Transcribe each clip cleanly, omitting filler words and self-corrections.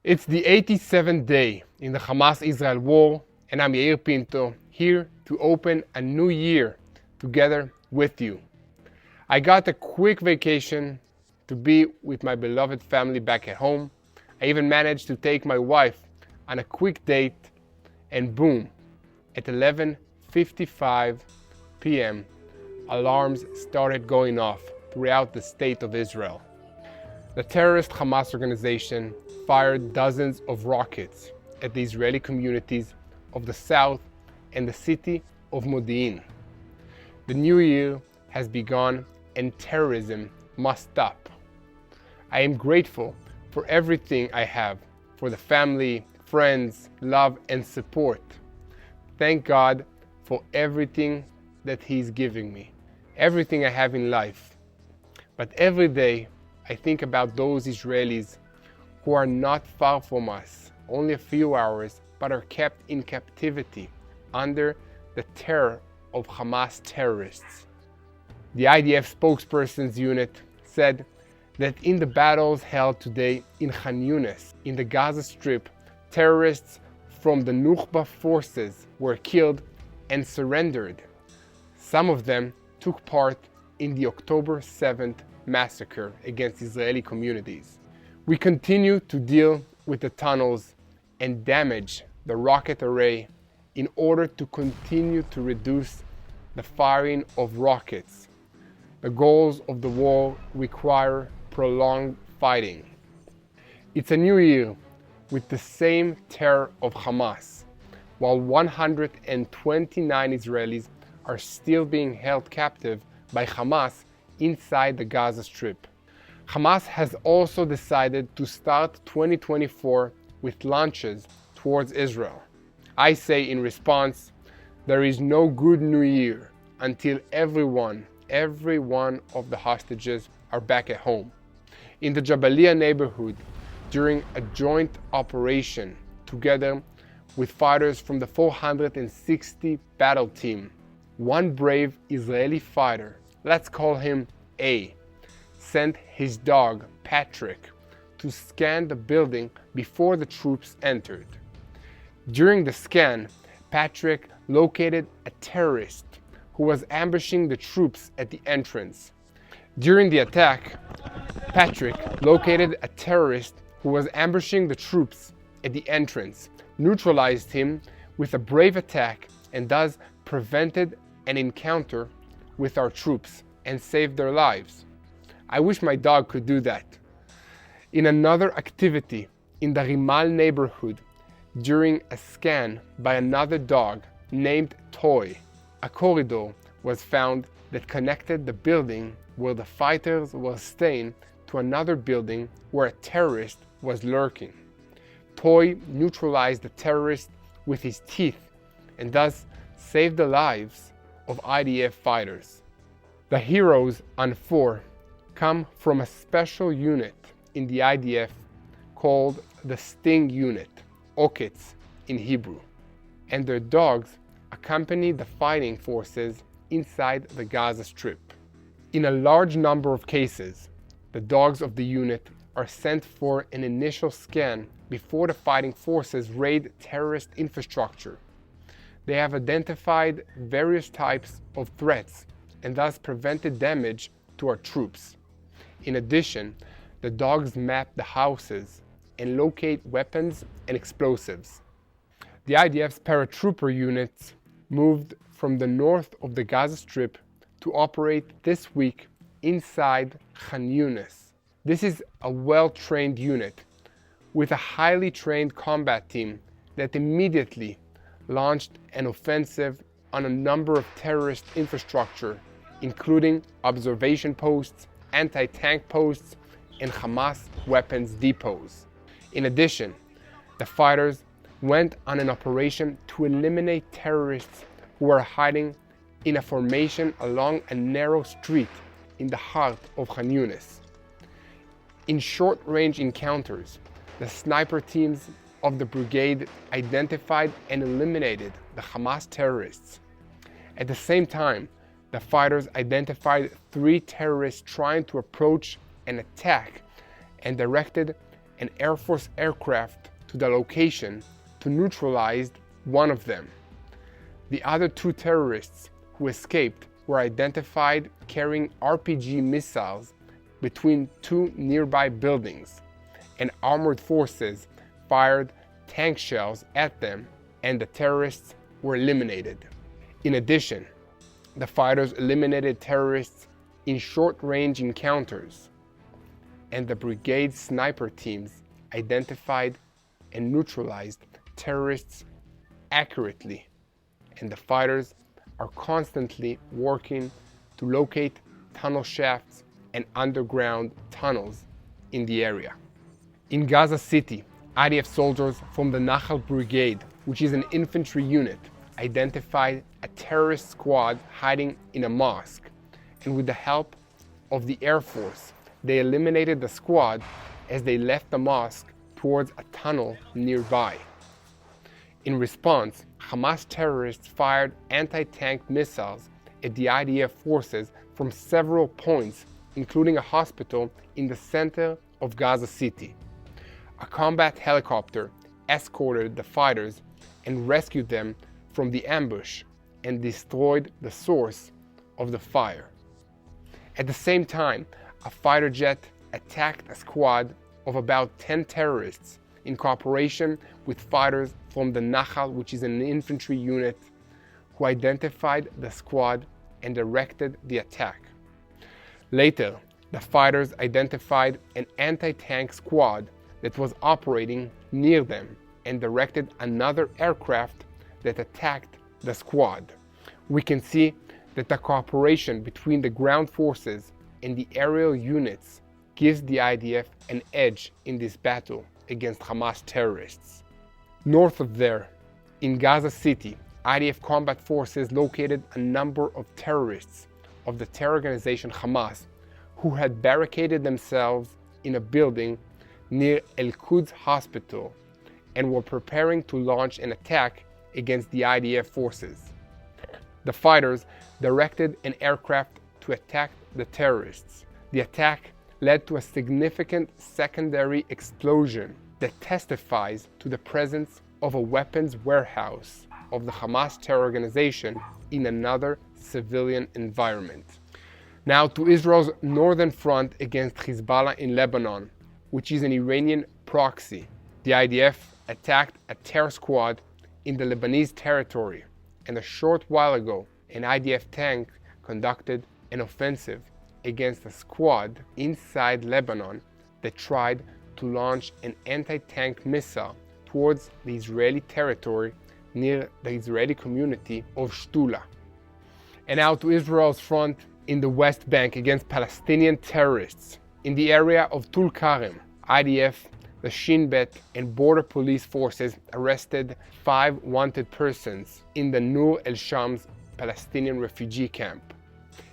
It's the 87th day in the Hamas-Israel war, and I'm Yair Pinto, here to open a new year together with you. I got a quick vacation to be with my beloved family back at home. I even managed to take my wife on a quick date, and boom, at 11:55 p.m., alarms started going off throughout the state of Israel. The terrorist Hamas organization fired dozens of rockets at the Israeli communities of the south and the city of Modi'in. The new year has begun and terrorism must stop. I am grateful for everything I have, for the family, friends, love, and support. Thank God for everything that He's giving me, everything I have in life. But every day I think about those Israelis who are not far from us, only a few hours, but are kept in captivity under the terror of Hamas terrorists. The IDF spokesperson's unit said that in the battles held today in Khan Yunis, in the Gaza Strip, terrorists from the Nukhba forces were killed and surrendered. Some of them took part in the October 7th massacre against Israeli communities. We continue to deal with the tunnels and damage the rocket array in order to continue to reduce the firing of rockets. The goals of the war require prolonged fighting. It's a new year with the same terror of Hamas, while 129 Israelis are still being held captive by Hamas inside the Gaza Strip. Hamas has also decided to start 2024 with launches towards Israel. I say in response, there is no good new year until every one of the hostages are back at home. In the Jabalia neighborhood, during a joint operation together with fighters from the 460 battle team, one brave Israeli fighter, let's call him A, sent his dog, Patrick, to scan the building before the troops entered. During the scan, Patrick located a terrorist who was ambushing the troops at the entrance. During the attack, Patrick located a terrorist who was ambushing the troops at the entrance, neutralized him with a brave attack, and thus prevented an encounter with our troops and saved their lives. I wish my dog could do that. In another activity in the Rimal neighborhood, during a scan by another dog named Toy, a corridor was found that connected the building where the fighters were staying to another building where a terrorist was lurking. Toy neutralized the terrorist with his teeth and thus saved the lives of IDF fighters. The heroes on 4 come from a special unit in the IDF called the Sting Unit, Oketz in Hebrew, and their dogs accompany the fighting forces inside the Gaza Strip. In a large number of cases, the dogs of the unit are sent for an initial scan before the fighting forces raid terrorist infrastructure. They have identified various types of threats and thus prevented damage to our troops. In addition, the dogs map the houses and locate weapons and explosives. The IDF's paratrooper units moved from the north of the Gaza Strip to operate this week inside Khan Yunis. This is a well-trained unit with a highly trained combat team that immediately launched an offensive on a number of terrorist infrastructure, including observation posts, anti-tank posts, and Hamas weapons depots. In addition, the fighters went on an operation to eliminate terrorists who were hiding in a formation along a narrow street in the heart of Khan Yunis. In short-range encounters, the sniper teams of the brigade identified and eliminated the Hamas terrorists. At the same time, the fighters identified 3 terrorists trying to approach and attack and directed an Air Force aircraft to the location to neutralize one of them. The other two terrorists who escaped were identified carrying RPG missiles between two nearby buildings, and armored forces fired tank shells at them, and the terrorists were eliminated. In addition, the fighters eliminated terrorists in short-range encounters, and the brigade sniper teams identified and neutralized terrorists accurately, and the fighters are constantly working to locate tunnel shafts and underground tunnels in the area. In Gaza City, IDF soldiers from the Nachal Brigade, which is an infantry unit, identified a terrorist squad hiding in a mosque, and with the help of the Air Force, they eliminated the squad as they left the mosque towards a tunnel nearby. In response, Hamas terrorists fired anti-tank missiles at the IDF forces from several points, including a hospital in the center of Gaza City. A combat helicopter escorted the fighters and rescued them from the ambush and destroyed the source of the fire. At the same time, a fighter jet attacked a squad of about 10 terrorists in cooperation with fighters from the Nachal, which is an infantry unit, who identified the squad and directed the attack. Later, the fighters identified an anti-tank squad that was operating near them and directed another aircraft that attacked the squad. We can see that the cooperation between the ground forces and the aerial units gives the IDF an edge in this battle against Hamas terrorists. North of there, in Gaza City, IDF combat forces located a number of terrorists of the terror organization Hamas who had barricaded themselves in a building near El-Quds Hospital and were preparing to launch an attack against the IDF forces. The fighters directed an aircraft to attack the terrorists. The attack led to a significant secondary explosion that testifies to the presence of a weapons warehouse of the Hamas terror organization in another civilian environment. Now to Israel's northern front against Hezbollah in Lebanon, which is an Iranian proxy. The IDF attacked a terror squad in the Lebanese territory, and a short while ago, an IDF tank conducted an offensive against a squad inside Lebanon that tried to launch an anti-tank missile towards the Israeli territory near the Israeli community of Shtula. And now to Israel's front in the West Bank against Palestinian terrorists. In the area of Tulkarem, IDF, the Shin Bet, and border police forces arrested 5 wanted persons in the Nur el-Shams Palestinian refugee camp.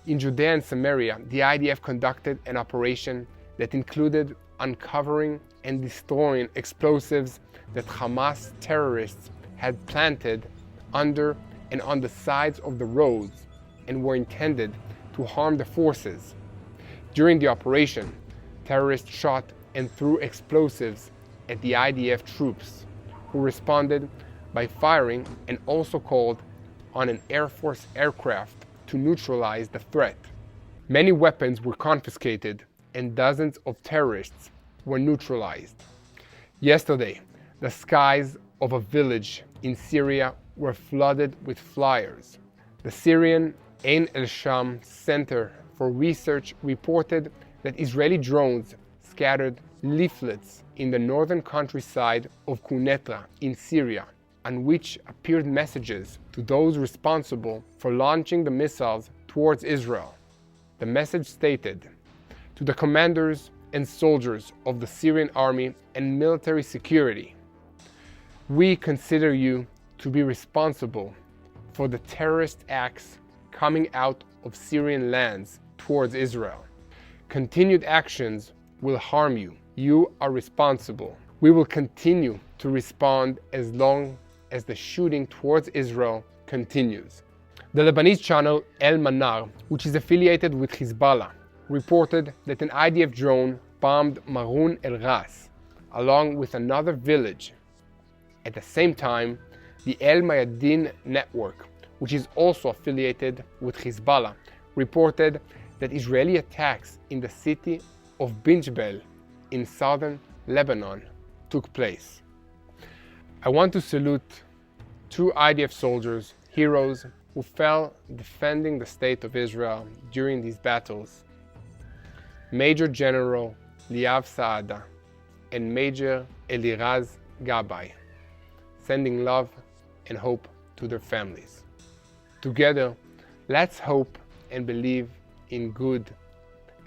In Judea and Samaria, the IDF conducted an operation that included uncovering and destroying explosives that Hamas terrorists had planted under and on the sides of the roads and were intended to harm the forces. During the operation, terrorists shot and threw explosives at the IDF troops, who responded by firing and also called on an Air Force aircraft to neutralize the threat. Many weapons were confiscated and dozens of terrorists were neutralized. Yesterday, the skies of a village in Syria were flooded with flyers. The Syrian Ain el-Sham Center for Research reported that Israeli drones scattered leaflets in the northern countryside of Quneitra in Syria, on which appeared messages to those responsible for launching the missiles towards Israel. The message stated, "To the commanders and soldiers of the Syrian army and military security, we consider you to be responsible for the terrorist acts coming out of Syrian lands towards Israel. Continued actions will harm you. You are responsible. We will continue to respond as long as the shooting towards Israel continues." The Lebanese channel El Manar, which is affiliated with Hezbollah, reported that an IDF drone bombed Maroun el-Ras, along with another village. At the same time, the TBN Network, which is also affiliated with Hezbollah, reported that Israeli attacks in the city of Binjbel in southern Lebanon took place. I want to salute two IDF soldiers, heroes, who fell defending the state of Israel during these battles: Major General Liav Saada and Major Eliraz Gabay, sending love and hope to their families. Together, let's hope and believe in good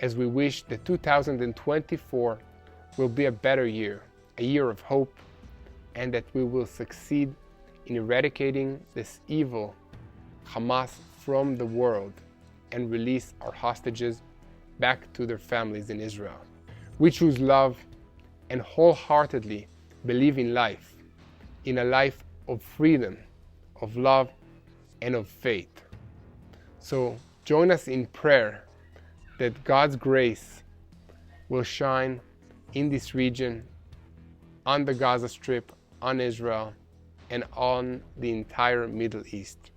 as we wish that 2024 will be a better year, a year of hope, and that we will succeed in eradicating this evil Hamas from the world and release our hostages back to their families in Israel. We choose love and wholeheartedly believe in life, in a life of freedom, of love, and of faith. So join us in prayer that God's grace will shine in this region, on the Gaza Strip, on Israel, and on the entire Middle East.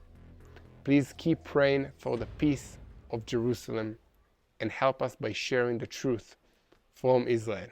Please keep praying for the peace of Jerusalem and help us by sharing the truth from Israel.